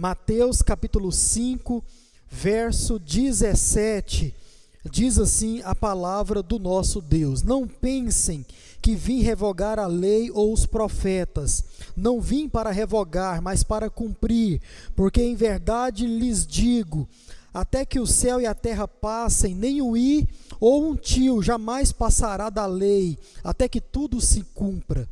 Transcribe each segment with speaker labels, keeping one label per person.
Speaker 1: Mateus capítulo 5, verso 17, diz assim a palavra do nosso Deus: não pensem que vim revogar a lei ou os profetas. Não vim para revogar, mas para cumprir, porque em verdade lhes digo, até que o céu e a terra passem, nem um i ou um tio jamais passará da lei, até que tudo se cumpra.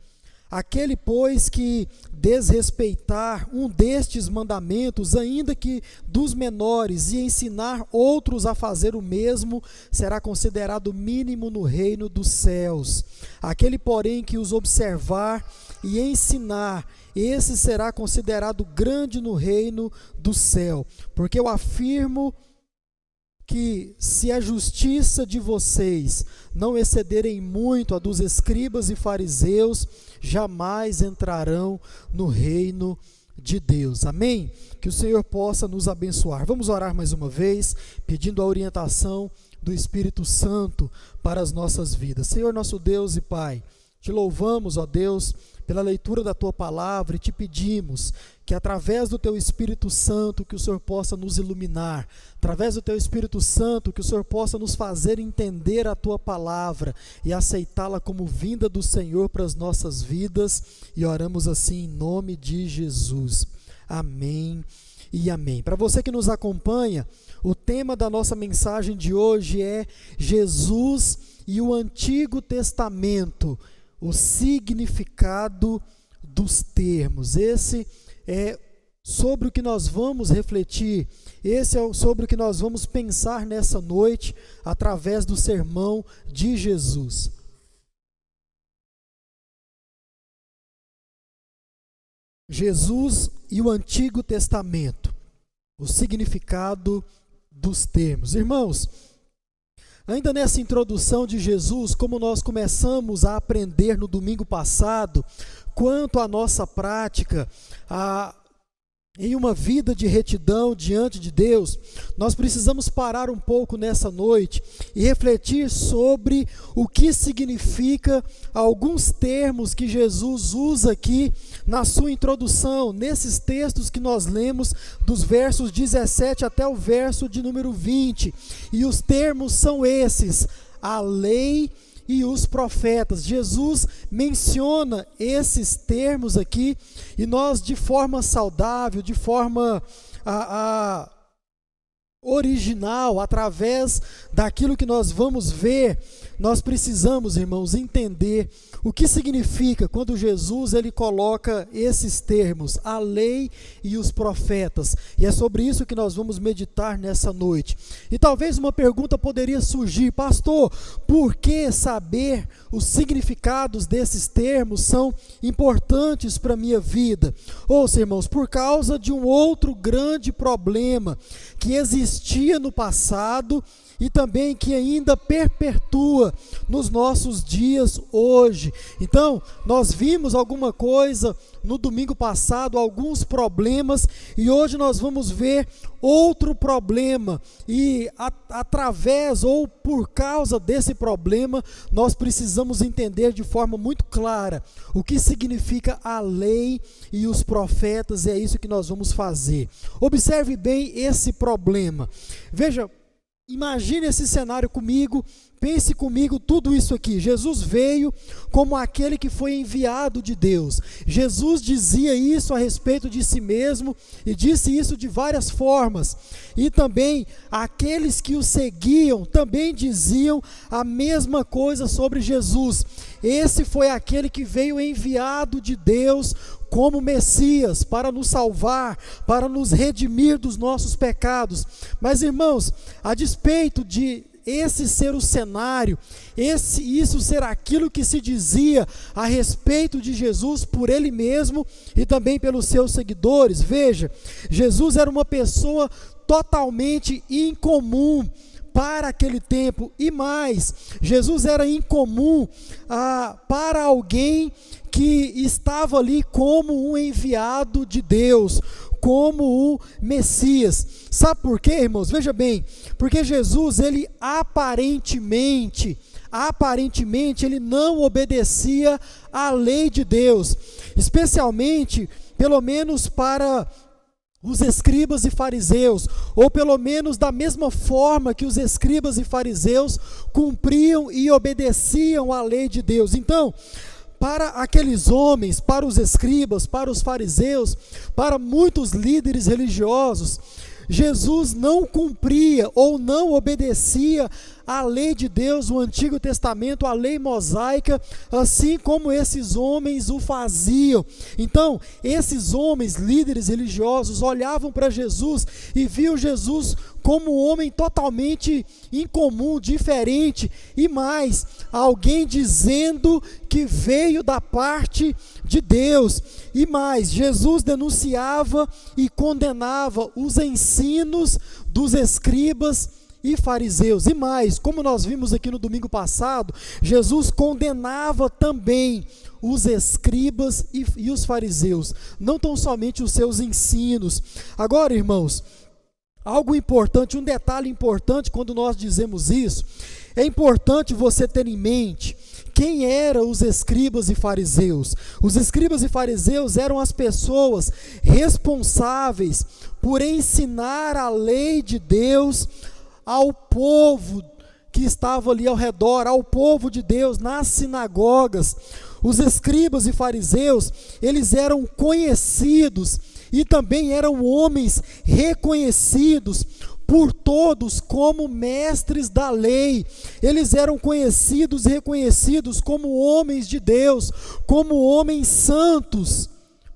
Speaker 1: Aquele, pois, que desrespeitar um destes mandamentos, ainda que dos menores, e ensinar outros a fazer o mesmo, será considerado mínimo no reino dos céus. Aquele, porém, que os observar e ensinar, esse será considerado grande no reino do céu. Porque eu afirmo que, se a justiça de vocês não excederem muito a dos escribas e fariseus, jamais entrarão no reino de Deus. Amém? Que o Senhor possa nos abençoar. Vamos orar mais uma vez, pedindo a orientação do Espírito Santo para as nossas vidas. Senhor, nosso Deus e Pai, te louvamos, ó Deus, pela leitura da Tua Palavra, e te pedimos que através do Teu Espírito Santo, que o Senhor possa nos iluminar, através do Teu Espírito Santo, que o Senhor possa nos fazer entender a Tua Palavra e aceitá-la como vinda do Senhor para as nossas vidas, e oramos assim em nome de Jesus. Amém e amém. Para você que nos acompanha, o tema da nossa mensagem de hoje é Jesus e o Antigo Testamento, o significado dos termos. Esse é sobre o que nós vamos refletir, esse é sobre o que nós vamos pensar nessa noite, através do sermão de Jesus. Jesus e o Antigo Testamento, o significado dos termos. Irmãos, ainda nessa introdução de Jesus, como nós começamos a aprender no domingo passado, quanto à nossa prática, em uma vida de retidão diante de Deus, nós precisamos parar um pouco nessa noite e refletir sobre o que significa alguns termos que Jesus usa aqui na sua introdução, nesses textos que nós lemos, dos versos 17 até o verso de número 20, e os termos são esses: a lei e os profetas. Jesus menciona esses termos aqui, e nós, de forma saudável, de forma original, através daquilo que nós vamos ver, nós precisamos, irmãos, entender o que significa quando Jesus ele coloca esses termos, a lei e os profetas. E é sobre isso que nós vamos meditar nessa noite. E talvez uma pergunta poderia surgir: pastor, por que saber os significados desses termos são importantes para a minha vida? Ouça, irmãos, por causa de um outro grande problema que existia no passado e também que ainda perpetua nos nossos dias hoje. Então, nós vimos alguma coisa no domingo passado, alguns problemas, e hoje nós vamos ver outro problema, e através ou por causa desse problema, nós precisamos entender de forma muito clara o que significa a lei e os profetas, e é isso que nós vamos fazer. Observe bem esse problema. Veja, imagine esse cenário comigo, pense comigo tudo isso aqui. Jesus veio como aquele que foi enviado de Deus. Jesus dizia isso a respeito de si mesmo e disse isso de várias formas. E também aqueles que o seguiam também diziam a mesma coisa sobre Jesus. Esse foi aquele que veio enviado de Deus como Messias, para nos salvar, para nos redimir dos nossos pecados. Mas, irmãos, a despeito de esse ser o cenário, isso ser aquilo que se dizia a respeito de Jesus por ele mesmo e também pelos seus seguidores, veja, Jesus era uma pessoa totalmente incomum para aquele tempo, e mais, Jesus era incomum para alguém que estava ali como um enviado de Deus, como um Messias. Sabe por quê, irmãos? Veja bem, porque Jesus, ele aparentemente ele não obedecia à lei de Deus, especialmente, pelo menos para os escribas e fariseus, ou pelo menos da mesma forma que os escribas e fariseus cumpriam e obedeciam à lei de Deus. Então, para aqueles homens, para os escribas, para os fariseus, para muitos líderes religiosos, Jesus não cumpria ou não obedecia à lei de Deus, o Antigo Testamento, a lei mosaica, assim como esses homens o faziam. Então, esses homens, líderes religiosos, olhavam para Jesus e viam Jesus como um homem totalmente incomum, diferente, e mais, alguém dizendo que veio da parte de Deus. E mais, Jesus denunciava e condenava os ensinos dos escribas e fariseus. E mais, como nós vimos aqui no domingo passado, Jesus condenava também os escribas e os fariseus, não tão somente os seus ensinos. Agora, irmãos, algo importante, um detalhe importante quando nós dizemos isso, é importante você ter em mente quem eram os escribas e fariseus. Os escribas e fariseus eram as pessoas responsáveis por ensinar a lei de Deus ao povo que estava ali ao redor, ao povo de Deus, nas sinagogas. Os escribas e fariseus, eles eram conhecidos e também eram homens reconhecidos por todos como mestres da lei. Eles eram conhecidos e reconhecidos como homens de Deus, como homens santos.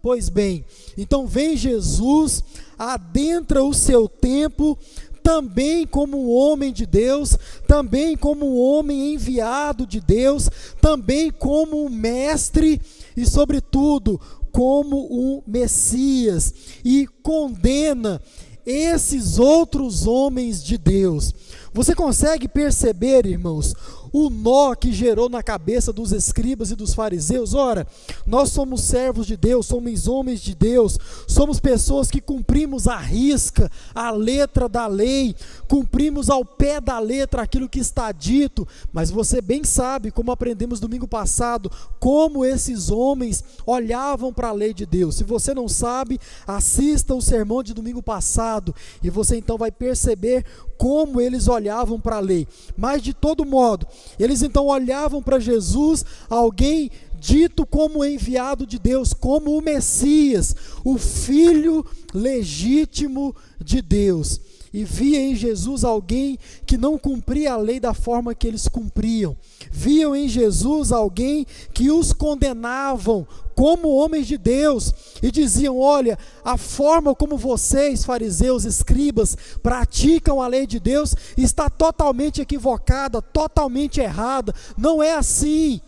Speaker 1: Pois bem, então vem Jesus, adentra o seu tempo, também como um homem de Deus, também como um homem enviado de Deus, também como um mestre e, sobretudo, como um Messias, e condena esses outros homens de Deus. Você consegue perceber, irmãos, o nó que gerou na cabeça dos escribas e dos fariseus? Ora, nós somos servos de Deus, somos homens de Deus, somos pessoas que cumprimos à risca a letra da lei, cumprimos ao pé da letra aquilo que está dito, mas você bem sabe, como aprendemos domingo passado, como esses homens olhavam para a lei de Deus. Se você não sabe, assista o sermão de domingo passado, e você então vai perceber como eles olhavam para a lei. Mas de todo modo, eles então olhavam para Jesus, alguém dito como enviado de Deus, como o Messias, o Filho legítimo de Deus, e via em Jesus alguém que não cumpria a lei da forma que eles cumpriam. Viam em Jesus alguém que os condenavam como homens de Deus e diziam: olha, a forma como vocês, fariseus, escribas, praticam a lei de Deus está totalmente equivocada, totalmente errada, não é assim,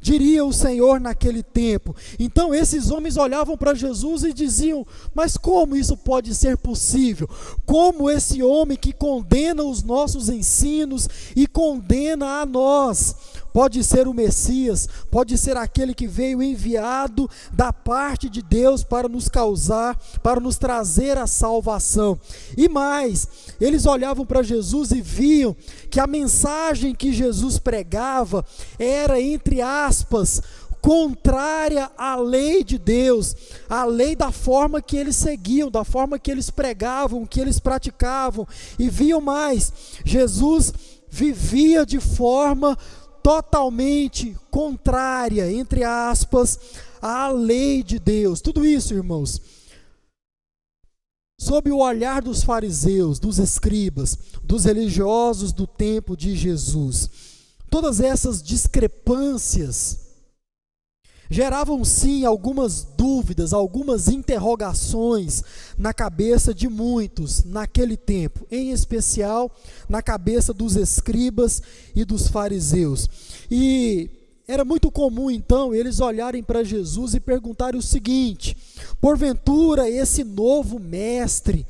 Speaker 1: diria o Senhor naquele tempo. Então esses homens olhavam para Jesus e diziam: mas como isso pode ser possível? Como esse homem que condena os nossos ensinos e condena a nós pode ser o Messias, pode ser aquele que veio enviado da parte de Deus para nos trazer a salvação? E mais, eles olhavam para Jesus e viam que a mensagem que Jesus pregava era, entre aspas, contrária à lei de Deus, à lei da forma que eles seguiam, da forma que eles pregavam, que eles praticavam. E viam mais, Jesus vivia de forma totalmente contrária, entre aspas, à lei de Deus. Tudo isso, irmãos, sob o olhar dos fariseus, dos escribas, dos religiosos do tempo de Jesus. Todas essas discrepâncias geravam sim algumas dúvidas, algumas interrogações na cabeça de muitos naquele tempo, em especial na cabeça dos escribas e dos fariseus. E era muito comum então eles olharem para Jesus e perguntarem o seguinte: porventura esse novo mestre,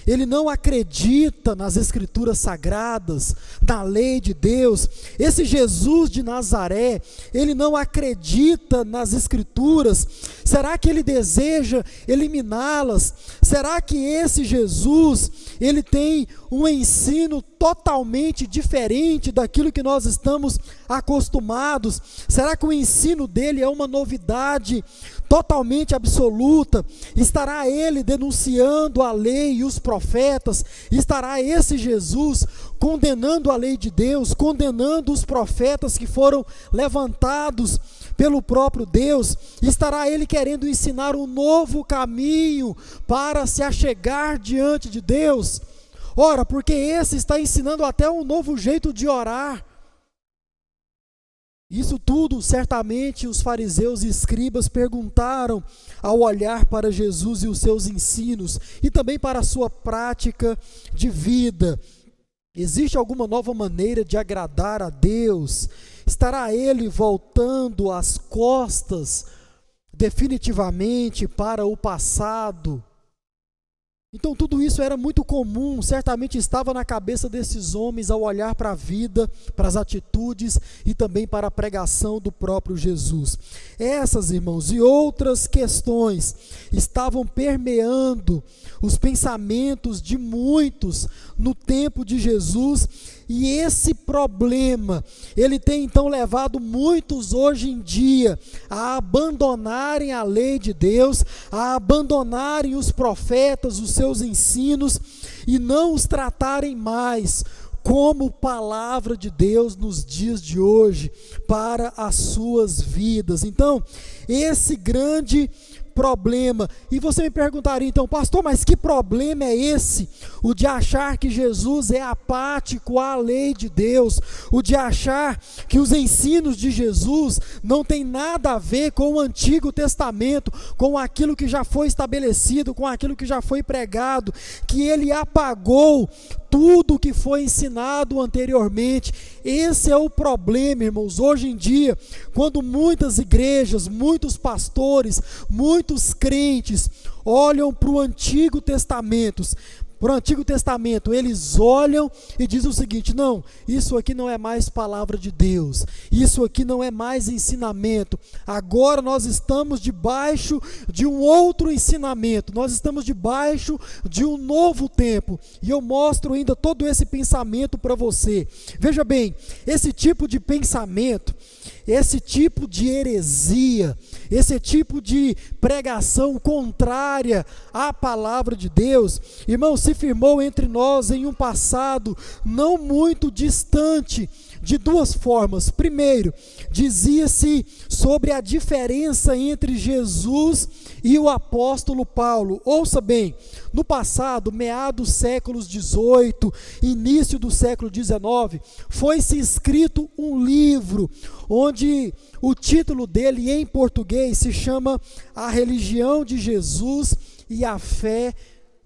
Speaker 1: ele não acredita nas Escrituras Sagradas, na lei de Deus. Esse Jesus de Nazaré, ele não acredita nas Escrituras. Será que ele deseja eliminá-las? Será que esse Jesus, ele tem um ensino totalmente diferente daquilo que nós estamos acostumados? Será que o ensino dele é uma novidade totalmente absoluta? Estará ele denunciando a lei e os profetas? Estará esse Jesus condenando a lei de Deus, condenando os profetas que foram levantados pelo próprio Deus? Estará ele querendo ensinar um novo caminho para se achegar diante de Deus? Ora, porque esse está ensinando até um novo jeito de orar. Isso tudo, certamente, os fariseus e escribas perguntaram ao olhar para Jesus e os seus ensinos, e também para a sua prática de vida. Existe alguma nova maneira de agradar a Deus? Estará ele voltando as costas definitivamente para o passado? Então tudo isso era muito comum, certamente estava na cabeça desses homens ao olhar para a vida, para as atitudes e também para a pregação do próprio Jesus. Essas, irmãos, e outras questões estavam permeando os pensamentos de muitos no tempo de Jesus, e esse problema, ele tem então levado muitos hoje em dia a abandonarem a lei de Deus, a abandonarem os profetas, os seus ensinos, e não os tratarem mais como palavra de Deus nos dias de hoje, para as suas vidas. Então, esse grande problema, e você me perguntaria então, pastor, mas que problema é esse? O de achar que Jesus é apático à lei de Deus, o de achar que os ensinos de Jesus não tem nada a ver com o Antigo Testamento, com aquilo que já foi estabelecido, com aquilo que já foi pregado, que ele apagou tudo o que foi ensinado anteriormente. Esse é o problema, irmãos, hoje em dia, quando muitas igrejas, muitos pastores, muitos crentes olham para o Antigo Testamento, eles olham e dizem o seguinte: não, isso aqui não é mais palavra de Deus, isso aqui não é mais ensinamento, agora nós estamos debaixo de um outro ensinamento, nós estamos debaixo de um novo tempo. E eu mostro ainda todo esse pensamento para você. Veja bem, esse tipo de pensamento, esse tipo de heresia, esse tipo de pregação contrária à palavra de Deus, irmão, se firmou entre nós em um passado não muito distante, de duas formas. Primeiro, dizia-se sobre a diferença entre Jesus e o apóstolo Paulo. Ouça bem, no passado, meados do século XVIII, início do século XIX, foi-se escrito um livro, onde o título dele em português se chama A Religião de Jesus e a Fé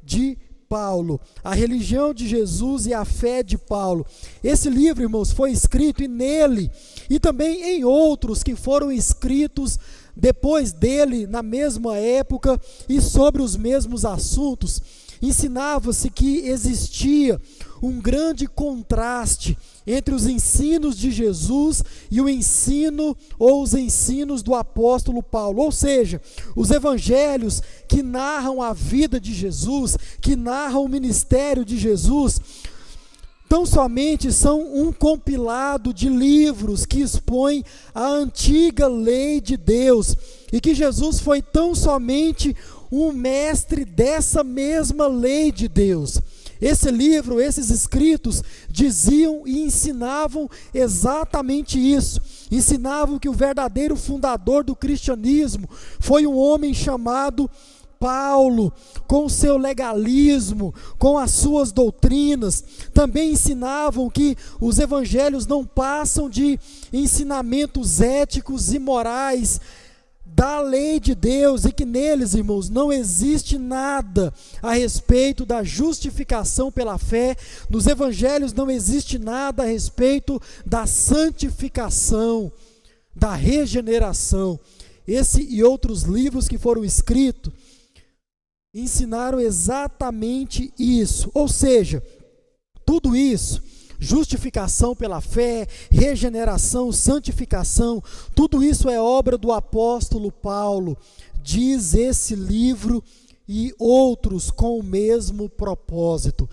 Speaker 1: de Paulo. A Religião de Jesus e a Fé de Paulo. Esse livro, irmãos, foi escrito, e nele, e também em outros que foram escritos depois dele, na mesma época e sobre os mesmos assuntos, ensinava-se que existia um grande contraste entre os ensinos de Jesus e o ensino ou os ensinos do apóstolo Paulo. Ou seja, os evangelhos que narram a vida de Jesus, que narram o ministério de Jesus, tão somente são um compilado de livros que expõem a antiga lei de Deus, e que Jesus foi tão somente um mestre dessa mesma lei de Deus. Esse livro, esses escritos diziam e ensinavam exatamente isso. Ensinavam que o verdadeiro fundador do cristianismo foi um homem chamado Paulo, com o seu legalismo, com as suas doutrinas. Também ensinavam que os evangelhos não passam de ensinamentos éticos e morais da lei de Deus, e que neles, irmãos, não existe nada a respeito da justificação pela fé. Nos evangelhos não existe nada a respeito da santificação, da regeneração. Esse e outros livros que foram escritos ensinaram exatamente isso. Ou seja, tudo isso, justificação pela fé, regeneração, santificação, tudo isso é obra do apóstolo Paulo, diz esse livro e outros com o mesmo propósito.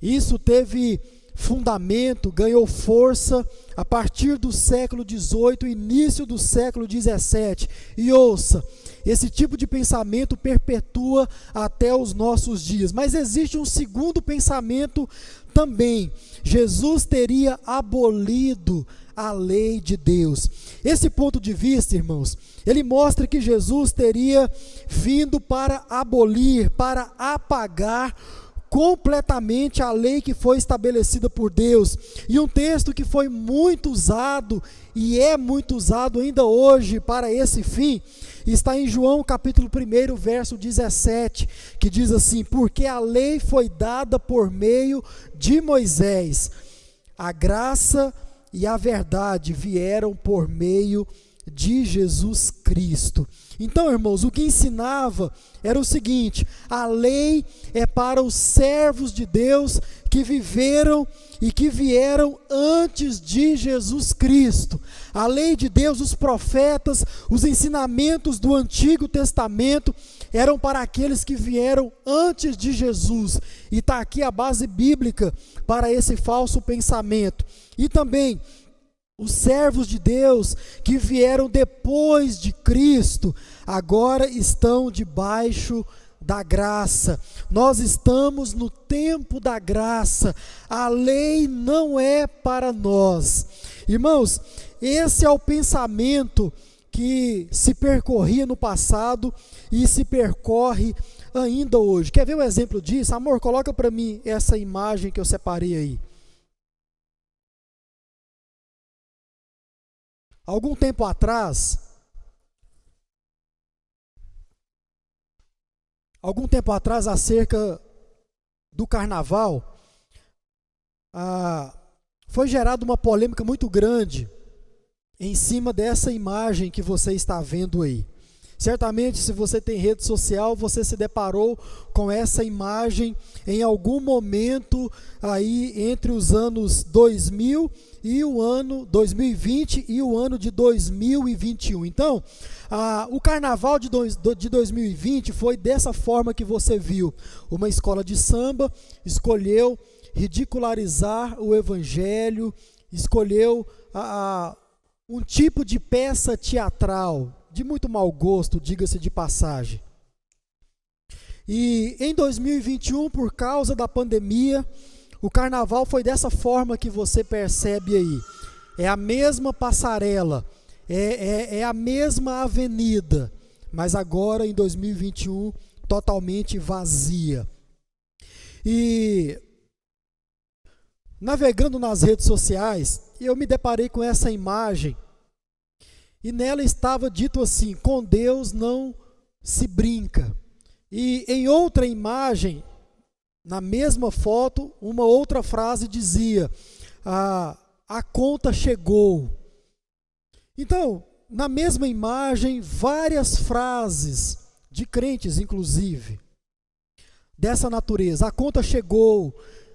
Speaker 1: Isso teve fundamento, ganhou força a partir do século XVIII, início do século XVII. E ouça, esse tipo de pensamento perpetua até os nossos dias. Mas existe um segundo pensamento também. Jesus teria abolido a lei de Deus. Esse ponto de vista, irmãos, ele mostra que Jesus teria vindo para abolir, para apagar completamente a lei que foi estabelecida por Deus. E um texto que foi muito usado e é muito usado ainda hoje para esse fim, está em João capítulo 1, verso 17, que diz assim: porque a lei foi dada por meio de Moisés, a graça e a verdade vieram por meio de Jesus Cristo. Então, irmãos, o que ensinava era o seguinte: a lei é para os servos de Deus que viveram e que vieram antes de Jesus Cristo. A lei de Deus, os profetas, os ensinamentos do Antigo Testamento eram para aqueles que vieram antes de Jesus. E está aqui a base bíblica para esse falso pensamento. E também os servos de Deus que vieram depois de Cristo, agora estão debaixo da graça. Nós estamos no tempo da graça. A lei não é para nós. Irmãos, esse é o pensamento que se percorria no passado e se percorre ainda hoje. Quer ver um exemplo disso? Amor, coloca para mim essa imagem que eu separei aí. Algum tempo atrás, acerca do carnaval, foi gerada uma polêmica muito grande em cima dessa imagem que você está vendo aí. Certamente, se você tem rede social, você se deparou com essa imagem em algum momento aí entre os anos 2000 e o ano 2020 e o ano de 2021. Então, o carnaval de 2020 foi dessa forma que você viu. Uma escola de samba escolheu ridicularizar o evangelho, escolheu um tipo de peça teatral de muito mau gosto, diga-se de passagem. E em 2021, por causa da pandemia, o carnaval foi dessa forma que você percebe aí. É a mesma passarela, é a mesma avenida, mas agora em 2021 totalmente vazia. E navegando nas redes sociais, eu me deparei com essa imagem. E nela estava dito assim: com Deus não se brinca. E em outra imagem, na mesma foto, uma outra frase dizia: a conta chegou. Então, na mesma imagem, várias frases de crentes, inclusive, dessa natureza: a conta chegou,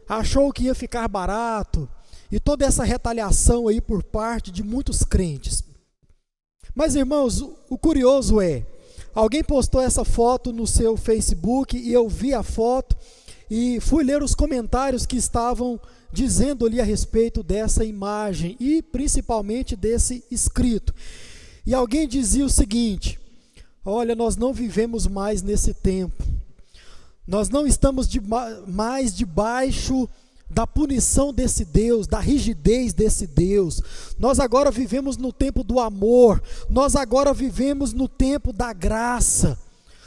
Speaker 1: achou que ia ficar barato, e toda essa retaliação aí por parte de muitos crentes. Mas, irmãos, o curioso é, alguém postou essa foto no seu Facebook e eu vi a foto e fui ler os comentários que estavam dizendo ali a respeito dessa imagem e principalmente desse escrito. E alguém dizia o seguinte: olha, nós não vivemos mais nesse tempo, nós não estamos mais debaixo da punição desse Deus, da rigidez desse Deus. Nós agora vivemos no tempo do amor, nós agora vivemos no tempo da graça.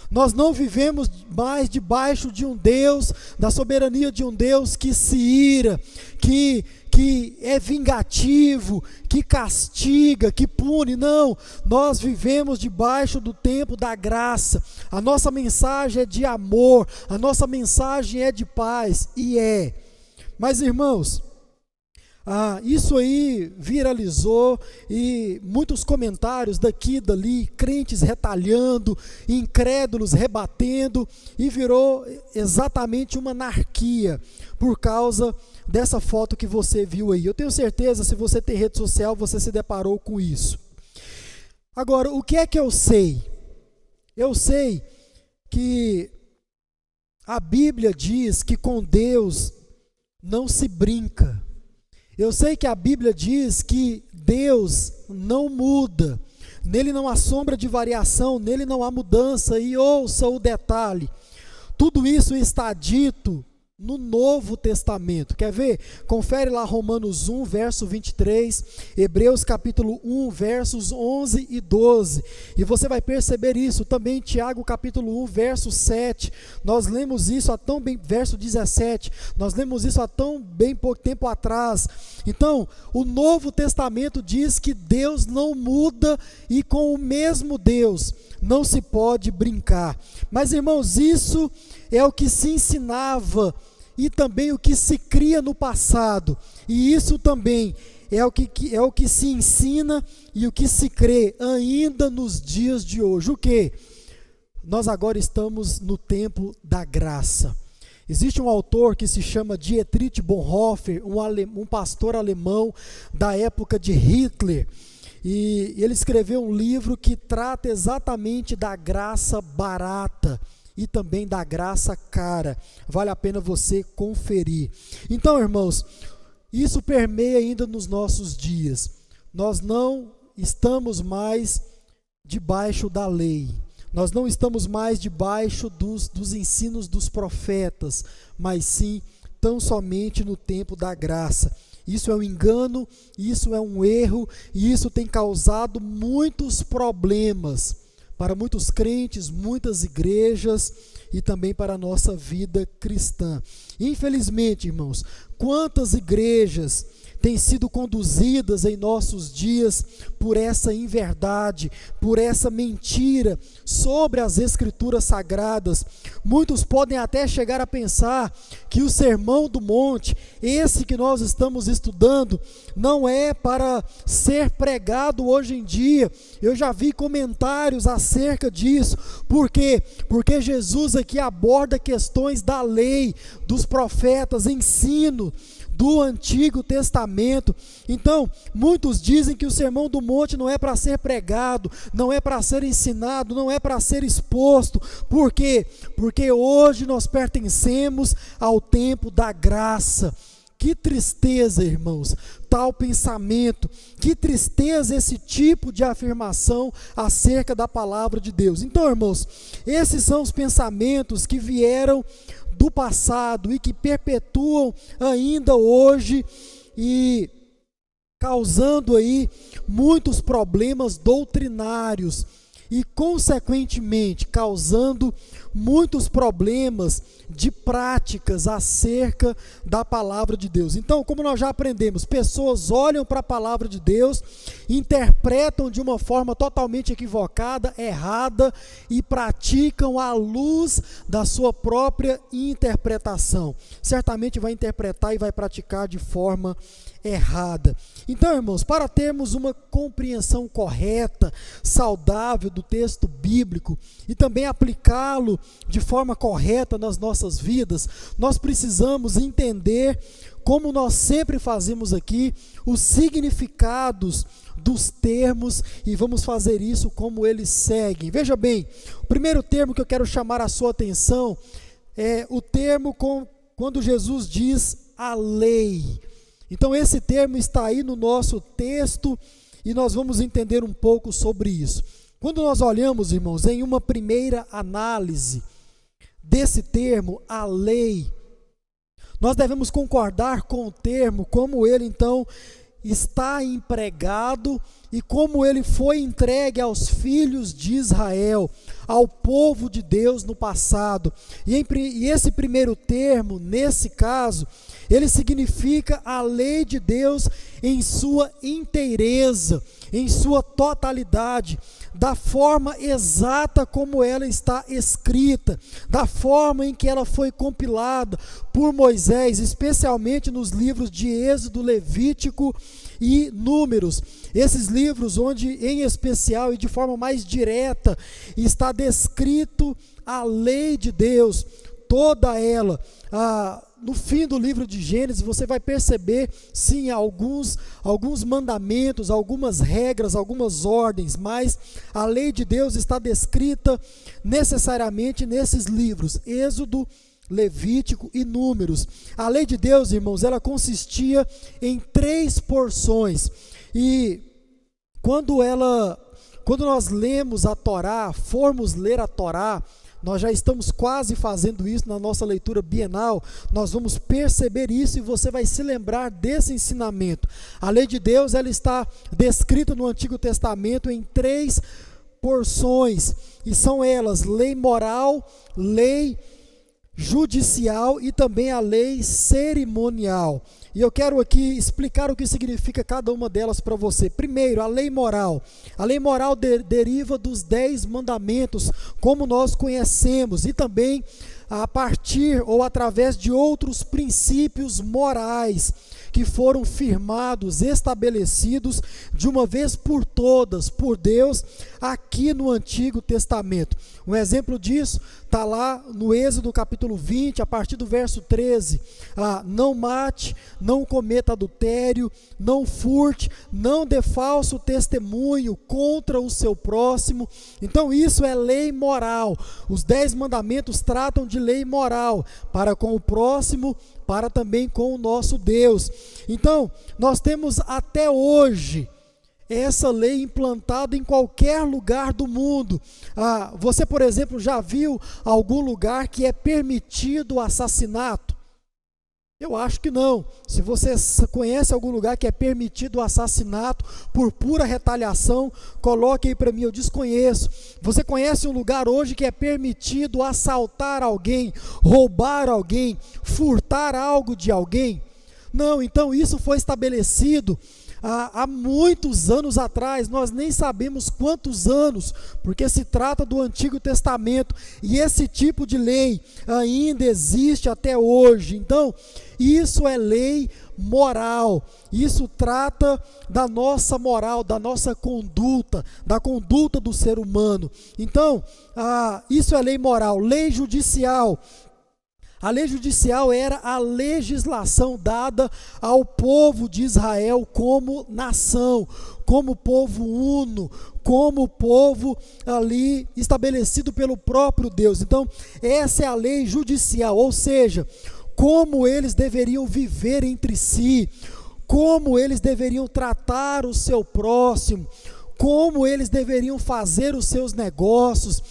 Speaker 1: Nós não vivemos mais debaixo de um Deus, da soberania de um Deus que se ira, que é vingativo, que castiga, que pune. Não, nós vivemos debaixo do tempo da graça. A nossa mensagem é de amor, a nossa mensagem é de paz, e é. Mas, irmãos, Isso aí viralizou e muitos comentários daqui e dali, crentes retalhando, incrédulos rebatendo, e virou exatamente uma anarquia por causa dessa foto que você viu aí. Eu tenho certeza, se você tem rede social, você se deparou com isso. Agora, o que é que eu sei? Eu sei que a Bíblia diz que com Deus não se brinca. Eu sei que a Bíblia diz que Deus não muda, nele não há sombra de variação, nele não há mudança. E ouça o detalhe, tudo isso está dito no Novo Testamento. Quer ver? Confere lá Romanos 1, verso 23, Hebreus capítulo 1, versos 11 e 12. E você vai perceber isso também em Tiago capítulo 1, verso 7. Nós lemos isso há tão bem, verso 17. Nós lemos isso há tão bem pouco tempo atrás. Então, o Novo Testamento diz que Deus não muda e com o mesmo Deus não se pode brincar. Mas, irmãos, isso é o que se ensinava e também o que se cria no passado, e isso também é o que se ensina e o que se crê ainda nos dias de hoje. O que? Nós agora estamos no tempo da graça. Existe um autor que se chama Dietrich Bonhoeffer, um pastor alemão da época de Hitler, e ele escreveu um livro que trata exatamente da graça barata e também da graça cara. Vale a pena você conferir. Então, irmãos, isso permeia ainda nos nossos dias. Nós não estamos mais debaixo da lei. Nós não estamos mais debaixo dos ensinos dos profetas, mas sim, tão somente no tempo da graça. Isso é um engano, isso é um erro, e isso tem causado muitos problemas para muitos crentes, muitas igrejas e também para a nossa vida cristã. Infelizmente, irmãos, quantas igrejas têm sido conduzidas em nossos dias por essa inverdade, por essa mentira sobre as Escrituras Sagradas. Muitos podem até chegar a pensar que o Sermão do Monte, esse que nós estamos estudando, não é para ser pregado hoje em dia. Eu já vi comentários acerca disso. Por quê? Porque Jesus aqui aborda questões da lei, dos profetas, ensino do Antigo Testamento. Então, muitos dizem que o Sermão do Monte não é para ser pregado, não é para ser ensinado, não é para ser exposto. Por quê? Porque hoje nós pertencemos ao tempo da graça. Que tristeza, irmãos, tal pensamento, que tristeza esse tipo de afirmação acerca da palavra de Deus. Então, irmãos, esses são os pensamentos que vieram do passado e que perpetuam ainda hoje e causando aí muitos problemas doutrinários e, consequentemente, causando muitos problemas de práticas acerca da palavra de Deus. Então, como nós já aprendemos, pessoas olham para a palavra de Deus, interpretam de uma forma totalmente equivocada, errada, e praticam à luz da sua própria interpretação. Certamente vai interpretar e vai praticar de forma errada. Então, irmãos, para termos uma compreensão correta, saudável do texto bíblico e também aplicá-lo de forma correta nas nossas vidas, nós precisamos entender, como nós sempre fazemos aqui, os significados dos termos, e vamos fazer isso como eles seguem. Veja bem, o primeiro termo que eu quero chamar a sua atenção é o termo quando Jesus diz a lei. Então esse termo está aí no nosso texto e nós vamos entender um pouco sobre isso. Quando nós olhamos, irmãos, em uma primeira análise desse termo, a lei, nós devemos concordar com o termo, como ele então está empregado e como ele foi entregue aos filhos de Israel, ao povo de Deus no passado. E esse primeiro termo, nesse caso, ele significa a lei de Deus em sua inteireza, em sua totalidade, da forma exata como ela está escrita, da forma em que ela foi compilada por Moisés, especialmente nos livros de Êxodo, Levítico e Números. Esses livros onde, em especial e de forma mais direta, está descrito a lei de Deus, toda ela. No fim do livro de Gênesis, você vai perceber, sim, alguns mandamentos, algumas regras, algumas ordens, mas a lei de Deus está descrita necessariamente nesses livros, Êxodo, Levítico e Números. A lei de Deus, irmãos, ela consistia em 3 porções, e quando nós lemos a Torá, formos ler a Torá, nós já estamos quase fazendo isso na nossa leitura bienal, nós vamos perceber isso e você vai se lembrar desse ensinamento. A lei de Deus, ela está descrita no Antigo Testamento em 3 porções, e são elas: lei moral, lei judicial e também a lei cerimonial. E eu quero aqui explicar o que significa cada uma delas para você. Primeiro, a lei moral. A lei moral deriva dos 10 mandamentos, como nós conhecemos, e também a partir ou através de outros princípios morais que foram firmados, estabelecidos de uma vez por todas por Deus aqui no Antigo Testamento. Um exemplo disso está lá no Êxodo capítulo 20, a partir do verso 13. Não mate, não cometa adultério, não furte, não dê falso testemunho contra o seu próximo. Então isso é lei moral. Os 10 mandamentos tratam de lei moral para com o próximo, para também com o nosso Deus. Então, nós temos até hoje essa lei implantada em qualquer lugar do mundo. Você, por exemplo, já viu algum lugar que é permitido o assassinato? Eu acho que não. Se você conhece algum lugar que é permitido o assassinato por pura retaliação, coloque aí para mim, eu desconheço. Você conhece um lugar hoje que é permitido assaltar alguém, roubar alguém, furtar algo de alguém? Não, então isso foi estabelecido há muitos anos atrás, nós nem sabemos quantos anos, porque se trata do Antigo Testamento, e esse tipo de lei ainda existe até hoje. Então, isso é lei moral, isso trata da nossa moral, da nossa conduta, da conduta do ser humano. Então, isso é lei moral. Lei judicial. A lei judicial era a legislação dada ao povo de Israel como nação, como povo uno, como povo ali estabelecido pelo próprio Deus. Então, essa é a lei judicial, ou seja, como eles deveriam viver entre si, como eles deveriam tratar o seu próximo, como eles deveriam fazer os seus negócios,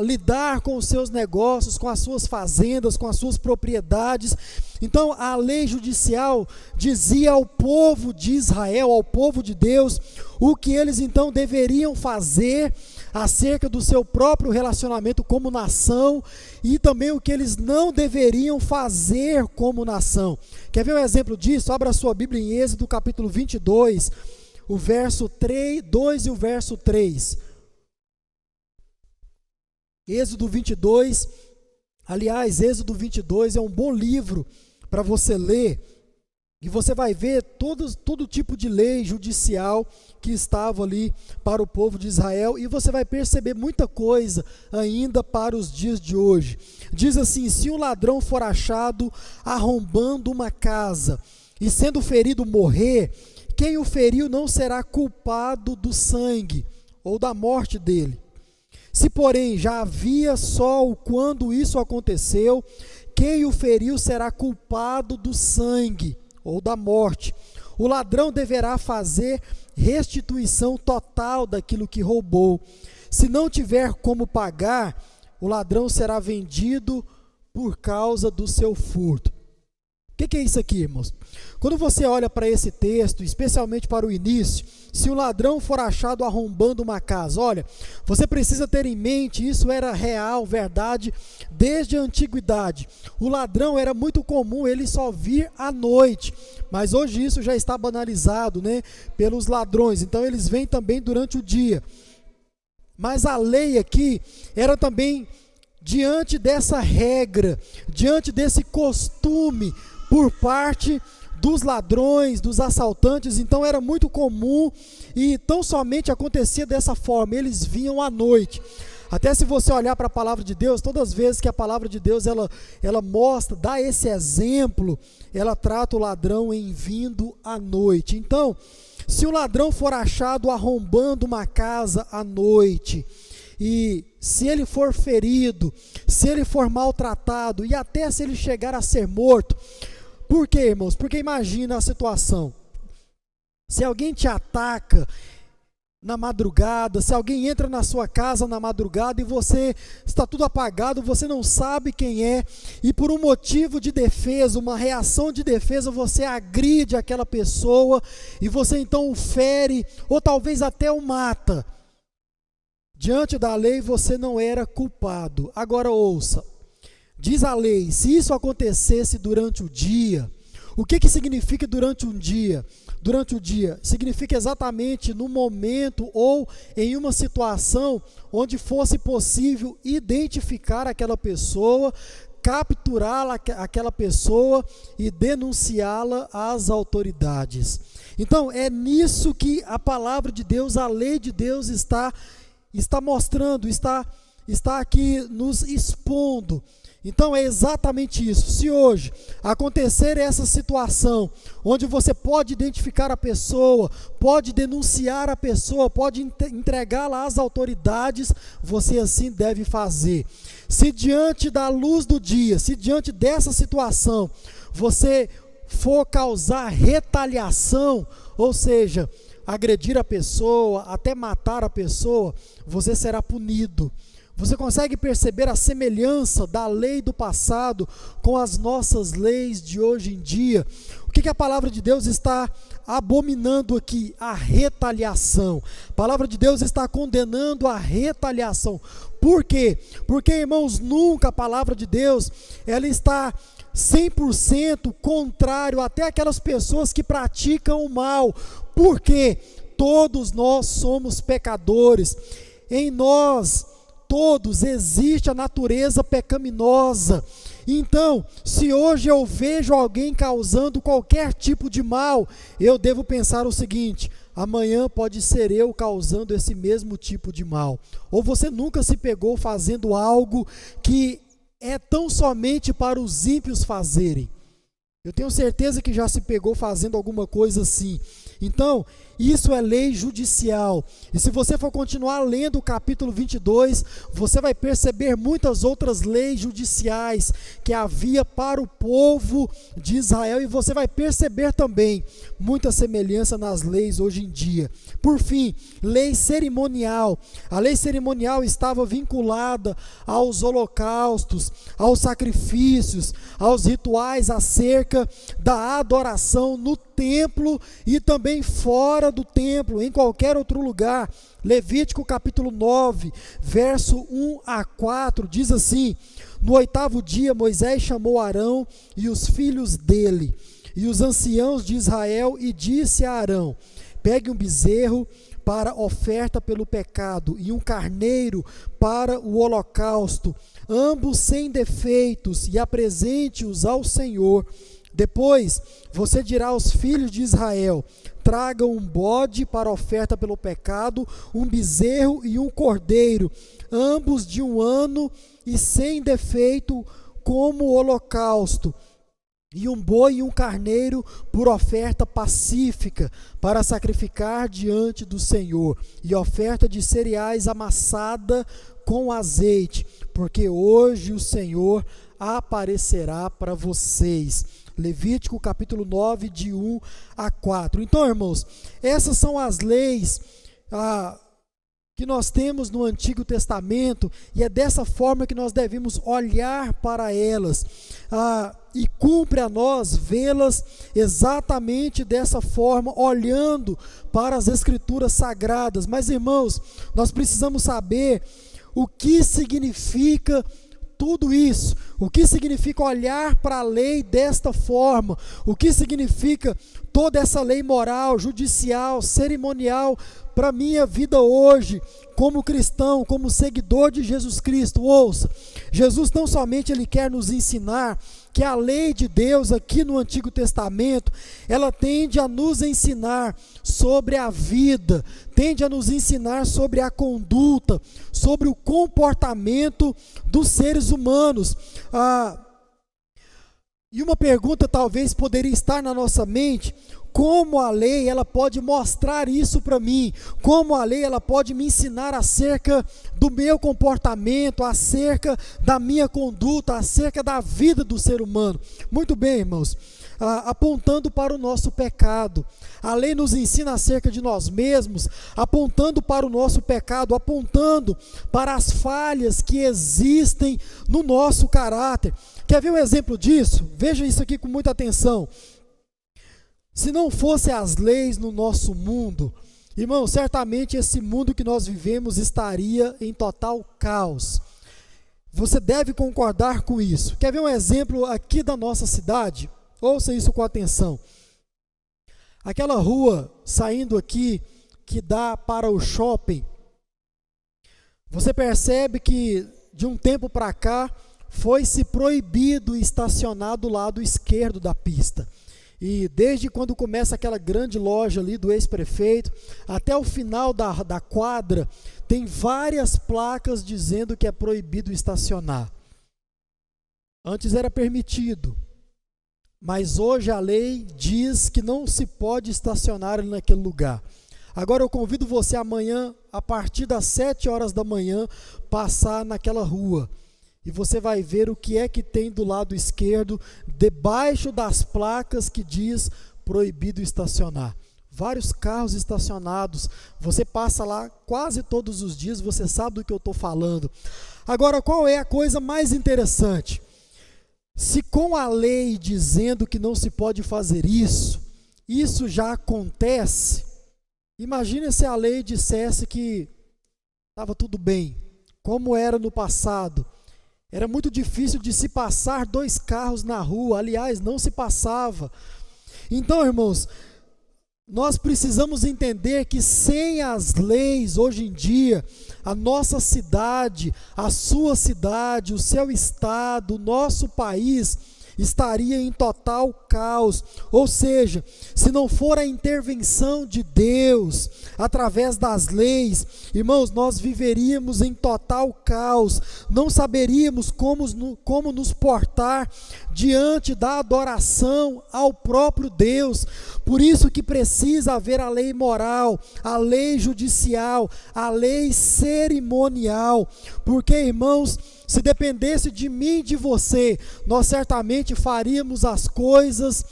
Speaker 1: lidar com os seus negócios, com as suas fazendas, com as suas propriedades. Então, a lei judicial dizia ao povo de Israel, ao povo de Deus, o que eles então deveriam fazer acerca do seu próprio relacionamento como nação, e também o que eles não deveriam fazer como nação. Quer ver um exemplo disso? Abra a sua Bíblia em Êxodo capítulo 22, o verso 2 e o verso 3. Êxodo 22, aliás, Êxodo 22 é um bom livro para você ler, e você vai ver todo tipo de lei judicial que estava ali para o povo de Israel, e você vai perceber muita coisa ainda para os dias de hoje. Diz assim: se um ladrão for achado arrombando uma casa, e sendo ferido morrer, quem o feriu não será culpado do sangue ou da morte dele. Se, porém, já havia sol quando isso aconteceu, quem o feriu será culpado do sangue ou da morte. O ladrão deverá fazer restituição total daquilo que roubou. Se não tiver como pagar, o ladrão será vendido por causa do seu furto. O que é isso aqui, irmãos? Quando você olha para esse texto, especialmente para o início, se o ladrão for achado arrombando uma casa, olha, você precisa ter em mente, isso era real, verdade, desde a antiguidade. O ladrão era muito comum ele só vir à noite, mas hoje isso já está banalizado, né, pelos ladrões, então eles vêm também durante o dia. Mas a lei aqui era também diante dessa regra, diante desse costume por parte dos ladrões, dos assaltantes, então era muito comum e tão somente acontecia dessa forma, eles vinham à noite. Até se você olhar para a palavra de Deus, todas as vezes que a palavra de Deus ela mostra, dá esse exemplo, ela trata o ladrão em vindo à noite. Então, se o ladrão for achado arrombando uma casa à noite, e se ele for ferido, se ele for maltratado, e até se ele chegar a ser morto, por quê, irmãos? Porque imagina a situação, se alguém te ataca na madrugada, se alguém entra na sua casa na madrugada e você está tudo apagado, você não sabe quem é, e por um motivo de defesa, uma reação de defesa, você agride aquela pessoa, e você então o fere, ou talvez até o mata. Diante da lei você não era culpado. Agora ouça, diz a lei, se isso acontecesse durante o dia, o que significa durante um dia? Durante o dia, significa exatamente no momento ou em uma situação onde fosse possível identificar aquela pessoa, capturá-la, aquela pessoa e denunciá-la às autoridades. Então é nisso que a palavra de Deus, a lei de Deus está mostrando, está aqui nos expondo. Então é exatamente isso. Se hoje acontecer essa situação, onde você pode identificar a pessoa, pode denunciar a pessoa, pode entregá-la às autoridades, você assim deve fazer. Se diante da luz do dia, se diante dessa situação, você for causar retaliação, ou seja, agredir a pessoa, até matar a pessoa, você será punido. Você consegue perceber a semelhança da lei do passado com as nossas leis de hoje em dia? O que a palavra de Deus está abominando aqui? A retaliação. A palavra de Deus está condenando a retaliação. Por quê? Porque, irmãos, nunca a palavra de Deus, ela está 100% contrário até aquelas pessoas que praticam o mal. Por quê? Todos nós somos pecadores. Em nós todos existe a natureza pecaminosa. Então, se hoje eu vejo alguém causando qualquer tipo de mal, eu devo pensar o seguinte: amanhã pode ser eu causando esse mesmo tipo de mal. Ou você nunca se pegou fazendo algo que é tão somente para os ímpios fazerem? Eu tenho certeza que já se pegou fazendo alguma coisa assim. Então, isso é lei judicial. E se você for continuar lendo o capítulo 22, você vai perceber muitas outras leis judiciais que havia para o povo de Israel. E você vai perceber também muita semelhança nas leis hoje em dia. Por fim, lei cerimonial. A lei cerimonial estava vinculada aos holocaustos, aos sacrifícios, aos rituais acerca da adoração no templo e também fora do templo, em qualquer outro lugar. Levítico capítulo 9, verso 1 a 4, diz assim: no 8º dia Moisés chamou Arão e os filhos dele, e os anciãos de Israel, e disse a Arão: pegue um bezerro para oferta pelo pecado, e um carneiro para o holocausto, ambos sem defeitos, e apresente-os ao Senhor. Depois você dirá aos filhos de Israel: tragam um bode para oferta pelo pecado, um bezerro e um cordeiro, ambos de 1 ano e sem defeito, como holocausto, e um boi e um carneiro por oferta pacífica, para sacrificar diante do Senhor, e oferta de cereais amassada com azeite, porque hoje o Senhor aparecerá para vocês. Levítico capítulo 9, de 1 a 4. Então, irmãos, essas são as leis que nós temos no Antigo Testamento, e é dessa forma que nós devemos olhar para elas, e cumpre a nós vê-las exatamente dessa forma, olhando para as Escrituras Sagradas. Mas, irmãos, nós precisamos saber o que significa tudo isso, o que significa olhar para a lei desta forma, o que significa toda essa lei moral, judicial, cerimonial, para a minha vida hoje, como cristão, como seguidor de Jesus Cristo. Ouça, Jesus não somente Ele quer nos ensinar que a lei de Deus aqui no Antigo Testamento, ela tende a nos ensinar sobre a vida, tende a nos ensinar sobre a conduta, sobre o comportamento dos seres humanos. E uma pergunta talvez poderia estar na nossa mente: como a lei ela pode mostrar isso para mim? Como a lei ela pode me ensinar acerca do meu comportamento, acerca da minha conduta, acerca da vida do ser humano? Muito bem, irmãos, apontando para o nosso pecado. A lei nos ensina acerca de nós mesmos, apontando para o nosso pecado, apontando para as falhas que existem no nosso caráter. Quer ver um exemplo disso? Veja isso aqui com muita atenção. Se não fossem as leis no nosso mundo, irmão, certamente esse mundo que nós vivemos estaria em total caos. Você deve concordar com isso. Quer ver um exemplo aqui da nossa cidade? Ouça isso com atenção. Aquela rua saindo aqui, que dá para o shopping, você percebe que de um tempo para cá, foi-se proibido estacionar do lado esquerdo da pista. E desde quando começa aquela grande loja ali do ex-prefeito, até o final da quadra, tem várias placas dizendo que é proibido estacionar. Antes era permitido, mas hoje a lei diz que não se pode estacionar ali naquele lugar. Agora eu convido você amanhã, a partir das 7 horas da manhã, passar naquela rua. E você vai ver o que é que tem do lado esquerdo, debaixo das placas que diz proibido estacionar. Vários carros estacionados, você passa lá quase todos os dias, você sabe do que eu estou falando. Agora, qual é a coisa mais interessante? Se com a lei dizendo que não se pode fazer isso, isso já acontece, imagine se a lei dissesse que estava tudo bem, como era no passado. Era muito difícil de se passar 2 carros na rua, aliás, não se passava. Então, irmãos, nós precisamos entender que sem as leis, hoje em dia, a nossa cidade, a sua cidade, o seu estado, o nosso país estaria em total caos. Ou seja, se não for a intervenção de Deus através das leis, irmãos, nós viveríamos em total caos, não saberíamos como nos portar diante da adoração ao próprio Deus. Por isso que precisa haver a lei moral, a lei judicial, a lei cerimonial, porque, irmãos, se dependesse de mim e de você, nós certamente faríamos as coisas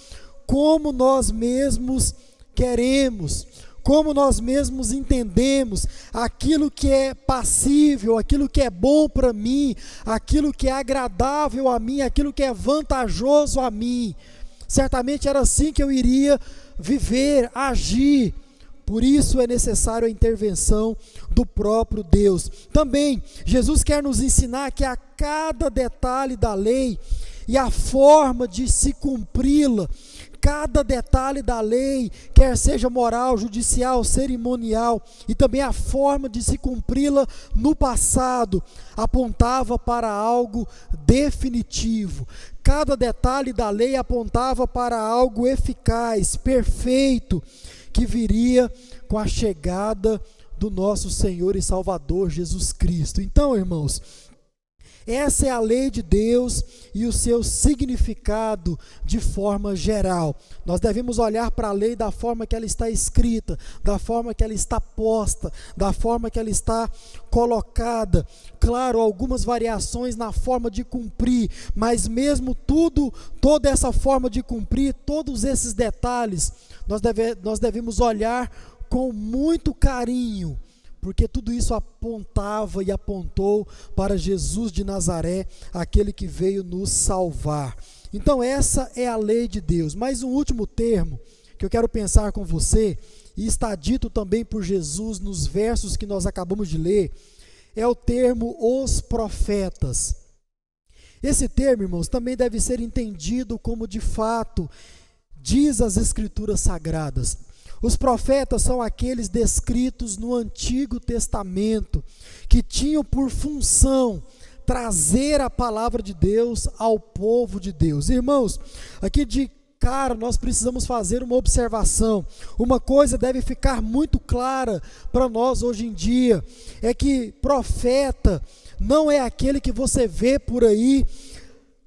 Speaker 1: como nós mesmos queremos, como nós mesmos entendemos, aquilo que é passível, aquilo que é bom para mim, aquilo que é agradável a mim, aquilo que é vantajoso a mim. Certamente era assim que eu iria viver, agir. Por isso é necessário a intervenção do próprio Deus. Também, Jesus quer nos ensinar que a cada detalhe da lei e a forma de se cumpri-la, cada detalhe da lei, quer seja moral, judicial, cerimonial, e também a forma de se cumpri-la no passado, apontava para algo definitivo. Cada detalhe da lei apontava para algo eficaz, perfeito, que viria com a chegada do nosso Senhor e Salvador Jesus Cristo. Então, irmãos, essa é a lei de Deus e o seu significado de forma geral. Nós devemos olhar para a lei da forma que ela está escrita, da forma que ela está posta, da forma que ela está colocada. Claro, algumas variações na forma de cumprir, mas mesmo toda essa forma de cumprir, todos esses detalhes, nós devemos olhar com muito carinho, porque tudo isso apontava e apontou para Jesus de Nazaré, aquele que veio nos salvar. Então essa é a lei de Deus. Mas um último termo que eu quero pensar com você, e está dito também por Jesus nos versos que nós acabamos de ler, é o termo os profetas. Esse termo, irmãos, também deve ser entendido como de fato diz as Escrituras Sagradas. Os profetas são aqueles descritos no Antigo Testamento, que tinham por função trazer a palavra de Deus ao povo de Deus. Irmãos, aqui de cara nós precisamos fazer uma observação. Uma coisa deve ficar muito clara para nós hoje em dia, é que profeta não é aquele que você vê por aí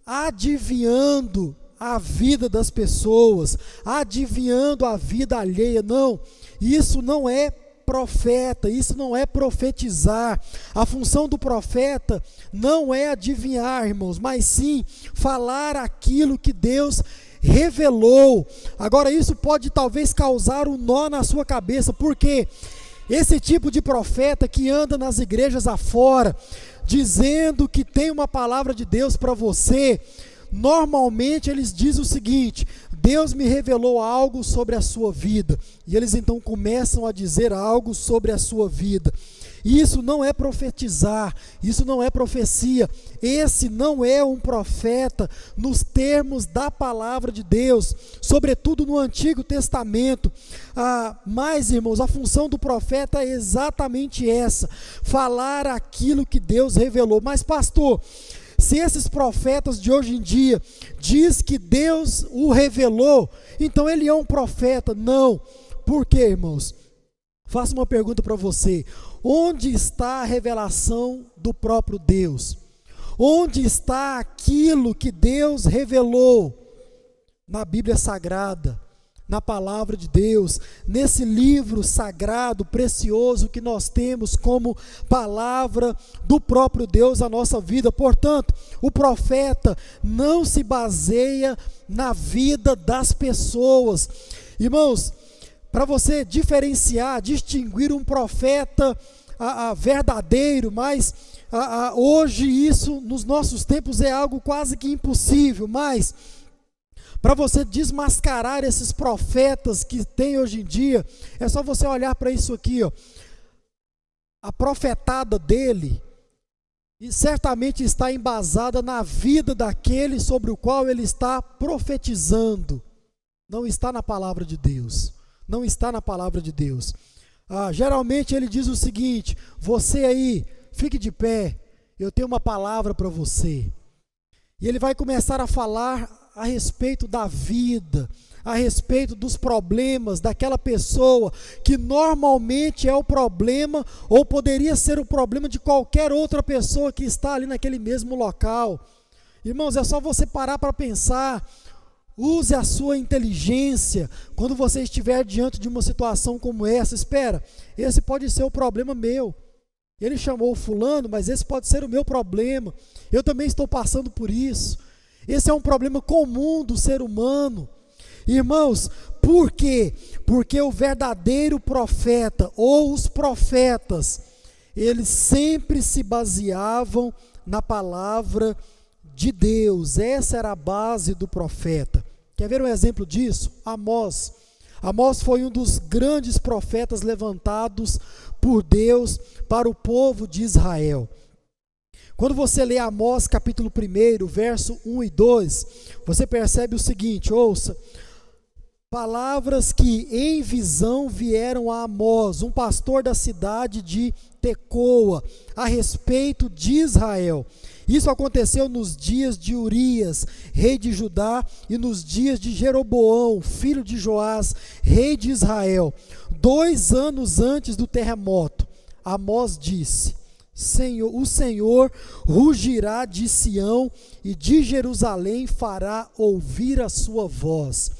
Speaker 1: adivinhando a vida das pessoas, adivinhando a vida alheia. Não, isso não é profeta, isso não é profetizar. A função do profeta não é adivinhar, irmãos, mas sim falar aquilo que Deus revelou. Agora isso pode talvez causar um nó na sua cabeça, porque esse tipo de profeta que anda nas igrejas afora, dizendo que tem uma palavra de Deus para você, normalmente eles dizem o seguinte: Deus me revelou algo sobre a sua vida, e eles então começam a dizer algo sobre a sua vida. Isso não é profetizar, isso não é profecia, esse não é um profeta nos termos da palavra de Deus, sobretudo no Antigo Testamento. Mas, irmãos, a função do profeta é exatamente essa: falar aquilo que Deus revelou. Mas, pastor, se esses profetas de hoje em dia diz que Deus o revelou, então ele é um profeta? Não. Por quê, irmãos? Faço uma pergunta para você: onde está a revelação do próprio Deus? Onde está aquilo que Deus revelou? Na Bíblia Sagrada, na palavra de Deus, nesse livro sagrado, precioso que nós temos como palavra do próprio Deus à nossa vida. Portanto, o profeta não se baseia na vida das pessoas. Irmãos, para você diferenciar, distinguir um profeta verdadeiro, mas hoje isso nos nossos tempos é algo quase que impossível, mas para você desmascarar esses profetas que tem hoje em dia, é só você olhar para isso aqui, ó. A profetada dele e certamente está embasada na vida daquele sobre o qual ele está profetizando. Não está na palavra de Deus. Não está na palavra de Deus. Geralmente ele diz o seguinte: você aí, fique de pé, eu tenho uma palavra para você. E ele vai começar a falar a respeito da vida, a respeito dos problemas daquela pessoa, que normalmente é o problema, ou poderia ser o problema de qualquer outra pessoa que está ali naquele mesmo local. Irmãos, é só você parar para pensar. Use a sua inteligência quando você estiver diante de uma situação como essa. Espera, esse pode ser o problema meu. Ele chamou o fulano, mas esse pode ser o meu problema. Eu também estou passando por isso. Esse é um problema comum do ser humano. Irmãos, por quê? Porque o verdadeiro profeta, ou os profetas, eles sempre se baseavam na palavra de Deus. Essa era a base do profeta. Quer ver um exemplo disso? Amós. Amós foi um dos grandes profetas levantados por Deus para o povo de Israel. Quando você lê Amós capítulo 1, verso 1 e 2, você percebe o seguinte: ouça, palavras que em visão vieram a Amós, um pastor da cidade de Tecoa, a respeito de Israel. Isso aconteceu nos dias de Urias, rei de Judá, e nos dias de Jeroboão, filho de Joás, rei de Israel. 2 anos antes do terremoto, Amós disse: o Senhor rugirá de Sião e de Jerusalém fará ouvir a sua voz.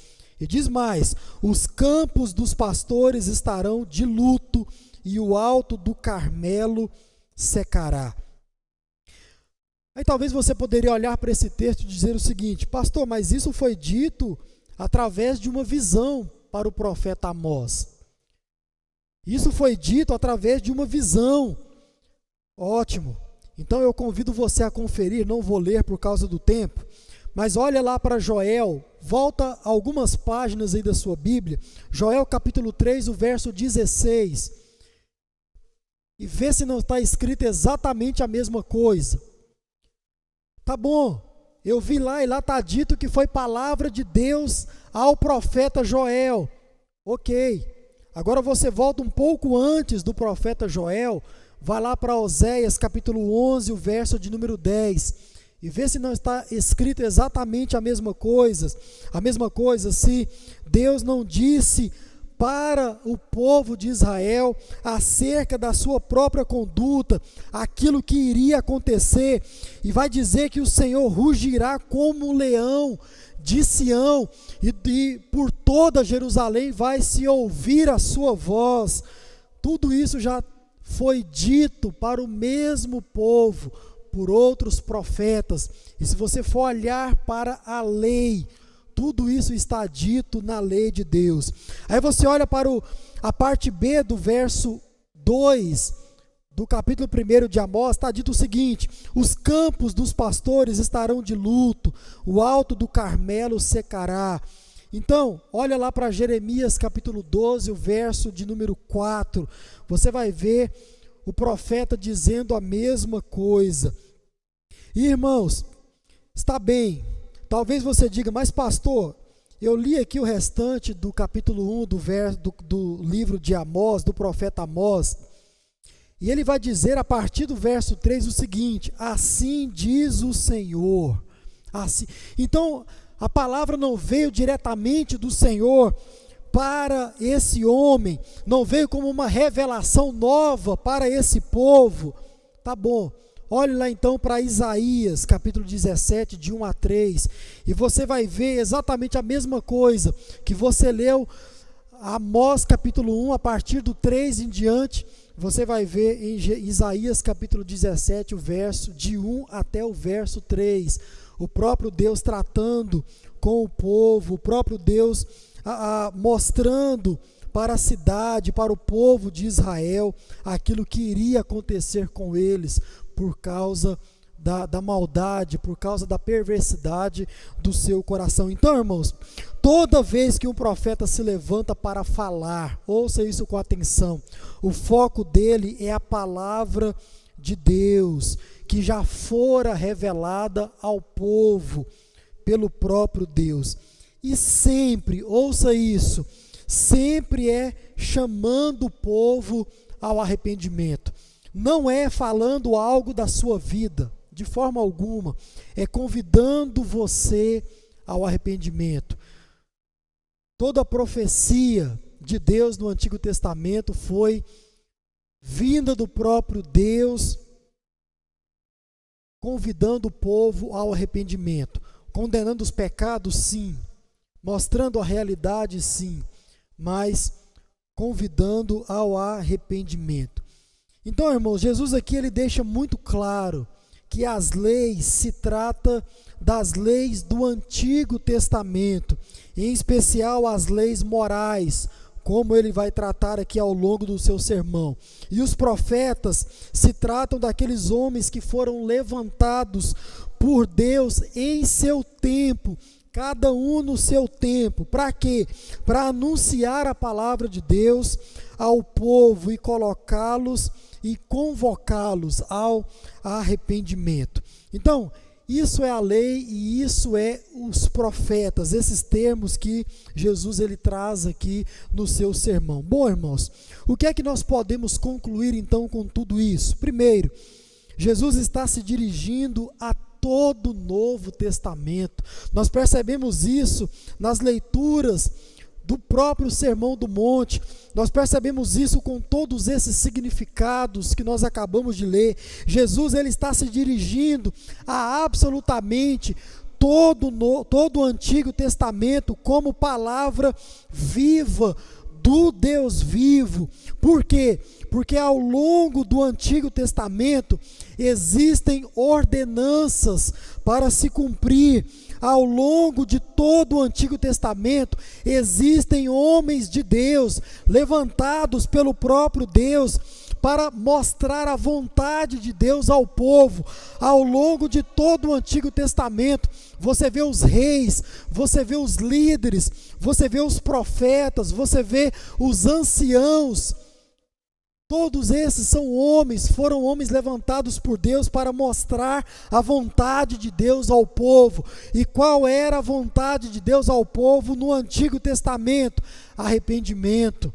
Speaker 1: E diz mais: os campos dos pastores estarão de luto e o alto do Carmelo secará. Aí talvez você poderia olhar para esse texto e dizer o seguinte: pastor, mas isso foi dito através de uma visão para o profeta Amós. Isso foi dito através de uma visão. Ótimo. Então eu convido você a conferir, não vou ler por causa do tempo, mas olha lá para Joel, volta algumas páginas aí da sua Bíblia, Joel capítulo 3, o verso 16, e vê se não está escrito exatamente a mesma coisa. Tá bom, eu vi lá e lá está dito que foi palavra de Deus ao profeta Joel. Ok, agora você volta um pouco antes do profeta Joel, vai lá para Oséias capítulo 11, o verso de número 10, e vê se não está escrito exatamente a mesma coisa, se Deus não disse para o povo de Israel acerca da sua própria conduta, aquilo que iria acontecer, e vai dizer que o Senhor rugirá como um leão de Sião, e por toda Jerusalém vai se ouvir a sua voz. Tudo isso já foi dito para o mesmo povo por outros profetas, e se você for olhar para a lei, tudo isso está dito na lei de Deus. Aí você olha para a parte B do verso 2 do capítulo 1 de Amós, está dito o seguinte: os campos dos pastores estarão de luto, o alto do Carmelo secará. Então, olha lá para Jeremias capítulo 12, o verso de número 4, você vai ver o profeta dizendo a mesma coisa. E, irmãos, está bem, talvez você diga, mas pastor, eu li aqui o restante do capítulo 1 do livro de Amós, do profeta Amós, e ele vai dizer a partir do verso 3 o seguinte: assim diz o Senhor. Assim. Então, a palavra não veio diretamente do Senhor para esse homem, não veio como uma revelação nova para esse povo. Tá bom, olhe lá então para Isaías, capítulo 17, de 1 a 3, e você vai ver exatamente a mesma coisa que você leu Amós, capítulo 1, a partir do 3 em diante, você vai ver em Isaías, capítulo 17, o verso de 1 até o verso 3, o próprio Deus tratando com o povo, o próprio Deus mostrando para a cidade, para o povo de Israel, aquilo que iria acontecer com eles, por causa da maldade, por causa da perversidade do seu coração. Então, irmãos, toda vez que um profeta se levanta para falar, ouça isso com atenção, o foco dele é a palavra de Deus, que já fora revelada ao povo pelo próprio Deus. E sempre, ouça isso, sempre é chamando o povo ao arrependimento. Não é falando algo da sua vida, de forma alguma, é convidando você ao arrependimento. Toda a profecia de Deus no Antigo Testamento foi vinda do próprio Deus, convidando o povo ao arrependimento, condenando os pecados, sim, mostrando a realidade, sim, mas convidando ao arrependimento. Então, irmãos, Jesus aqui ele deixa muito claro que as leis se trata das leis do Antigo Testamento, em especial as leis morais, como ele vai tratar aqui ao longo do seu sermão. E os profetas se tratam daqueles homens que foram levantados por Deus em seu tempo, cada um no seu tempo. Para quê? Para anunciar a palavra de Deus ao povo e colocá-los e convocá-los ao arrependimento. Então, isso é a lei e isso é os profetas, esses termos que Jesus ele traz aqui no seu sermão. Bom, irmãos, o que é que nós podemos concluir então com tudo isso? Primeiro, Jesus está se dirigindo a todo o Novo Testamento. Nós percebemos isso nas leituras do próprio Sermão do Monte. Nós percebemos isso com todos esses significados que nós acabamos de ler. Jesus ele está se dirigindo a absolutamente todo o Antigo Testamento como palavra viva do Deus vivo. Por quê? Porque ao longo do Antigo Testamento existem ordenanças para se cumprir. Ao longo de todo o Antigo Testamento existem homens de Deus levantados pelo próprio Deus para mostrar a vontade de Deus ao povo. Ao longo de todo o Antigo Testamento, você vê os reis, você vê os líderes, você vê os profetas, você vê os anciãos. Todos esses foram homens levantados por Deus para mostrar a vontade de Deus ao povo. E qual era a vontade de Deus ao povo no Antigo Testamento? Arrependimento,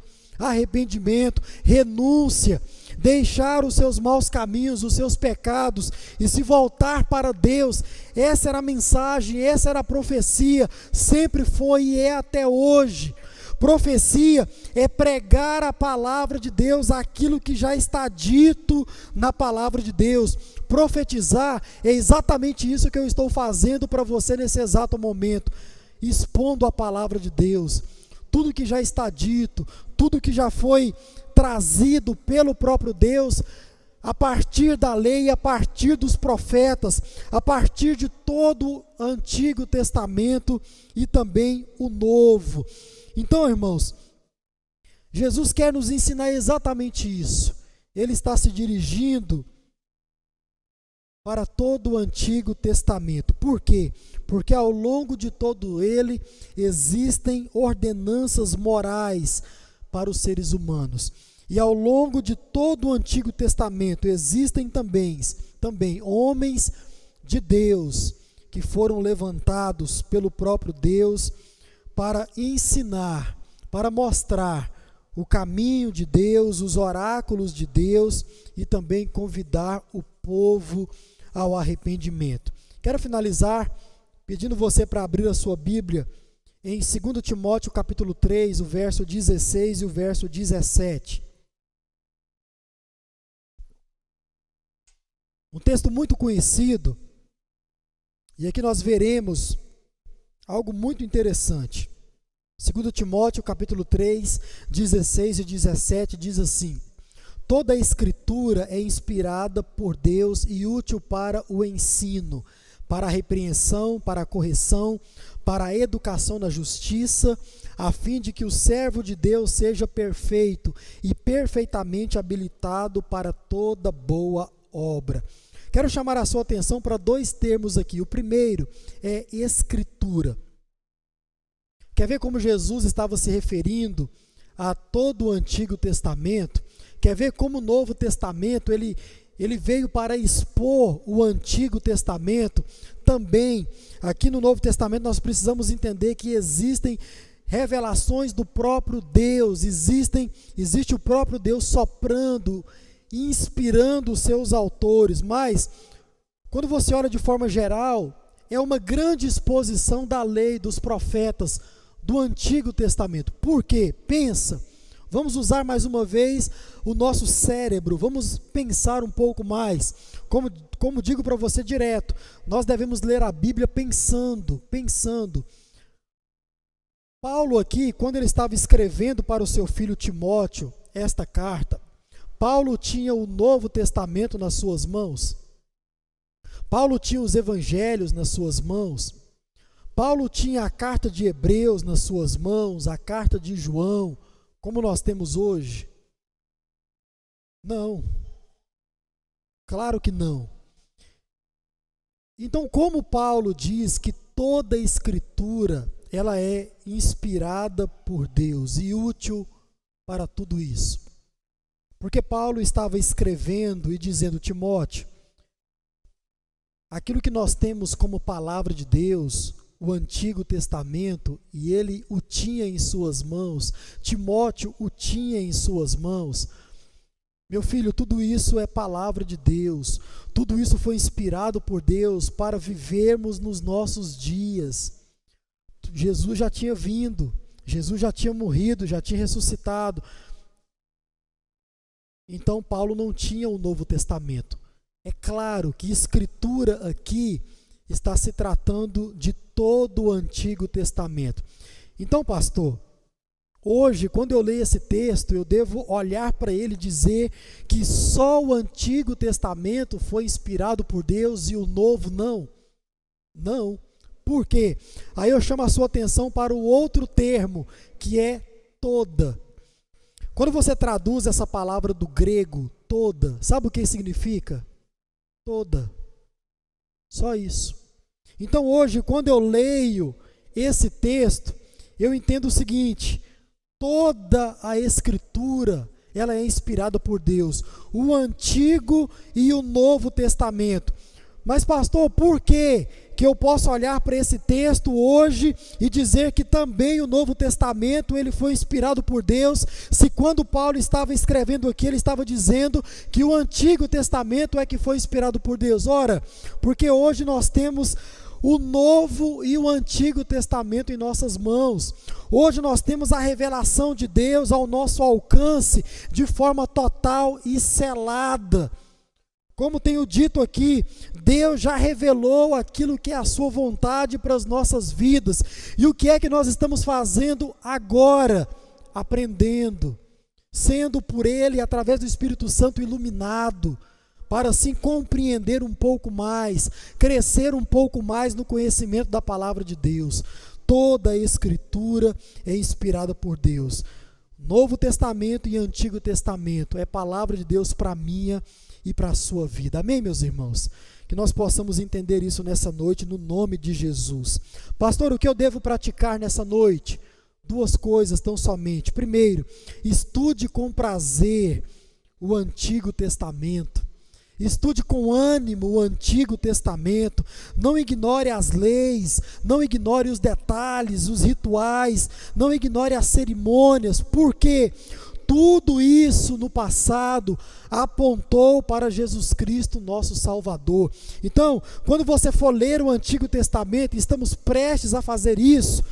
Speaker 1: renúncia, deixar os seus maus caminhos, os seus pecados e se voltar para Deus. Essa era a mensagem, essa era a profecia, sempre foi e é até hoje. Profecia é pregar a palavra de Deus, aquilo que já está dito na palavra de Deus. Profetizar é exatamente isso que eu estou fazendo para você nesse exato momento, expondo a palavra de Deus. Tudo que já está dito, tudo que já foi trazido pelo próprio Deus, a partir da lei, a partir dos profetas, a partir de todo o Antigo Testamento e também o Novo. Então, irmãos, Jesus quer nos ensinar exatamente isso. Ele está se dirigindo para todo o Antigo Testamento. Por quê? Porque ao longo de todo ele existem ordenanças morais para os seres humanos. E ao longo de todo o Antigo Testamento existem também homens de Deus que foram levantados pelo próprio Deus para ensinar, para mostrar o caminho de Deus, os oráculos de Deus e também convidar o povo ao arrependimento. Quero finalizar pedindo você para abrir a sua Bíblia em 2 Timóteo capítulo 3, o verso 16 e o verso 17. Um texto muito conhecido, e aqui nós veremos algo muito interessante. 2 Timóteo capítulo 3, 16 e 17 diz assim: toda a escritura é inspirada por Deus e útil para o ensino, para a repreensão, para a correção, para a educação na justiça, a fim de que o servo de Deus seja perfeito e perfeitamente habilitado para toda boa obra. Quero chamar a sua atenção para dois termos aqui. O primeiro é escritura. Quer ver como Jesus estava se referindo a todo o Antigo Testamento? Quer ver como o Novo Testamento ele veio para expor o Antigo Testamento? Também, aqui no Novo Testamento, nós precisamos entender que existem revelações do próprio Deus, existe o próprio Deus soprando, inspirando os seus autores, mas quando você olha de forma geral, é uma grande exposição da lei, dos profetas, do Antigo Testamento. Por quê? Pensa, vamos usar mais uma vez o nosso cérebro, vamos pensar um pouco mais. Como digo para você direto, nós devemos ler a Bíblia pensando. Paulo aqui, quando ele estava escrevendo para o seu filho Timóteo esta carta, Paulo tinha o Novo Testamento nas suas mãos. Paulo tinha os evangelhos nas suas mãos. Paulo tinha a carta de Hebreus nas suas mãos, a carta de João, como nós temos hoje? Não. Claro que não. Então, como Paulo diz que toda a escritura, ela é inspirada por Deus e útil para tudo isso? Porque Paulo estava escrevendo e dizendo: Timóteo, aquilo que nós temos como palavra de Deus, o Antigo Testamento, e ele o tinha em suas mãos, Timóteo o tinha em suas mãos. Meu filho, tudo isso é palavra de Deus, tudo isso foi inspirado por Deus para vivermos nos nossos dias. Jesus já tinha vindo, Jesus já tinha morrido, já tinha ressuscitado. Então Paulo não tinha o Novo Testamento. É claro que escritura aqui está se tratando de todo o Antigo Testamento. Então, pastor, Hoje, quando eu leio esse texto, eu devo olhar para ele e dizer que só o Antigo Testamento foi inspirado por Deus e o Novo não. Não. Por quê? Aí eu chamo a sua atenção para o outro termo, que é toda. Quando você traduz essa palavra do grego, toda, sabe o que significa? Toda. Só isso. Então hoje, quando eu leio esse texto, eu entendo o seguinte: toda a Escritura, ela é inspirada por Deus, o Antigo e o Novo Testamento. Mas pastor, por que eu posso olhar para esse texto hoje e dizer que também o Novo Testamento ele foi inspirado por Deus, se quando Paulo estava escrevendo aqui, ele estava dizendo que o Antigo Testamento é que foi inspirado por Deus? Ora, porque hoje nós temos o Novo e o Antigo Testamento em nossas mãos. Hoje nós temos a revelação de Deus ao nosso alcance de forma total e selada. Como tenho dito aqui, Deus já revelou aquilo que é a sua vontade para as nossas vidas. E o que é que nós estamos fazendo agora? Aprendendo, sendo por Ele, através do Espírito Santo, iluminado, para assim compreender um pouco mais, crescer um pouco mais no conhecimento da palavra de Deus. Toda a Escritura é inspirada por Deus. Novo Testamento e Antigo Testamento é palavra de Deus para a minha e para a sua vida. Amém, meus irmãos? Que nós possamos entender isso nessa noite, no nome de Jesus. Pastor, o que eu devo praticar nessa noite? Duas coisas tão somente. Primeiro, estude com prazer o Antigo Testamento. Estude com ânimo o Antigo Testamento. Não ignore as leis, não ignore os detalhes, os rituais, não ignore as cerimônias. Por quê? Tudo isso no passado apontou para Jesus Cristo, nosso Salvador. Então, quando você for ler o Antigo Testamento, estamos prestes a fazer isso,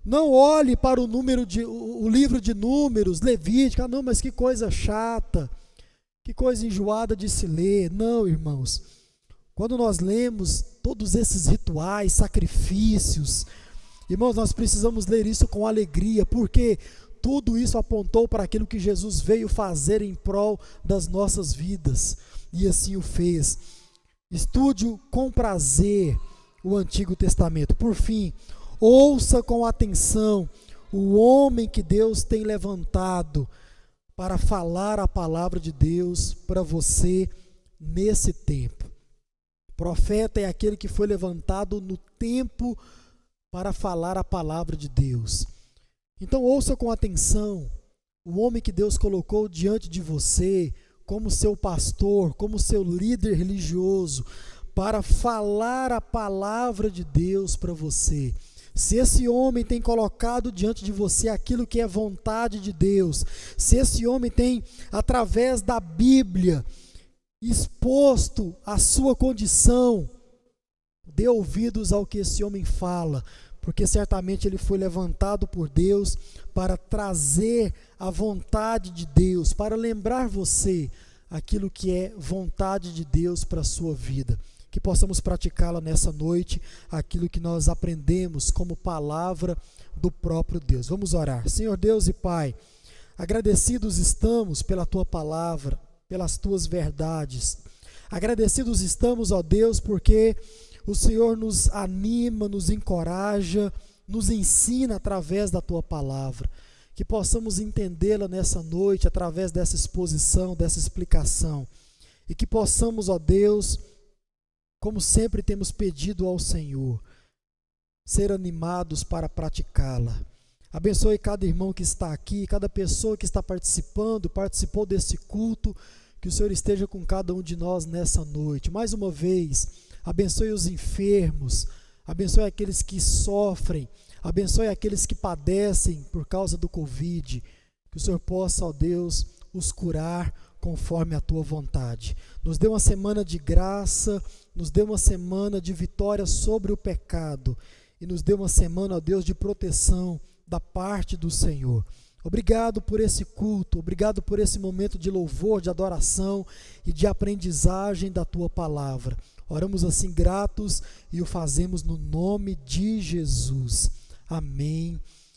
Speaker 1: não olhe para o livro de Números, Levítico, não, mas que coisa chata, que coisa enjoada de se ler. Não, irmãos, quando nós lemos todos esses rituais, sacrifícios, irmãos, nós precisamos ler isso com alegria, porque tudo isso apontou para aquilo que Jesus veio fazer em prol das nossas vidas, e assim o fez. Estude com prazer o Antigo Testamento. Por fim, ouça com atenção o homem que Deus tem levantado para falar a palavra de Deus para você nesse tempo. O profeta é aquele que foi levantado no tempo para falar a palavra de Deus. Então ouça com atenção o homem que Deus colocou diante de você, como seu pastor, como seu líder religioso, para falar a palavra de Deus para você. Se esse homem tem colocado diante de você aquilo que é vontade de Deus, se esse homem tem, através da Bíblia, exposto a sua condição, dê ouvidos ao que esse homem fala, porque certamente ele foi levantado por Deus para trazer a vontade de Deus, para lembrar você aquilo que é vontade de Deus para a sua vida. Que possamos praticá-la nessa noite, aquilo que nós aprendemos como palavra do próprio Deus. Vamos orar. Senhor Deus e Pai, agradecidos estamos pela Tua palavra, pelas Tuas verdades. Agradecidos estamos, ó Deus, porque o Senhor nos anima, nos encoraja, nos ensina através da Tua palavra. Que possamos entendê-la nessa noite, através dessa exposição, dessa explicação. E que possamos, ó Deus, como sempre temos pedido ao Senhor, ser animados para praticá-la. Abençoe cada irmão que está aqui, cada pessoa que está participou desse culto, que o Senhor esteja com cada um de nós nessa noite. Mais uma vez, abençoe os enfermos, abençoe aqueles que sofrem, abençoe aqueles que padecem por causa do Covid, que o Senhor possa, ó Deus, os curar conforme a Tua vontade. Nos dê uma semana de graça, nos dê uma semana de vitória sobre o pecado e nos dê uma semana, ó Deus, de proteção da parte do Senhor. Obrigado por esse culto, obrigado por esse momento de louvor, de adoração e de aprendizagem da Tua palavra. Oramos assim gratos e o fazemos no nome de Jesus. Amém.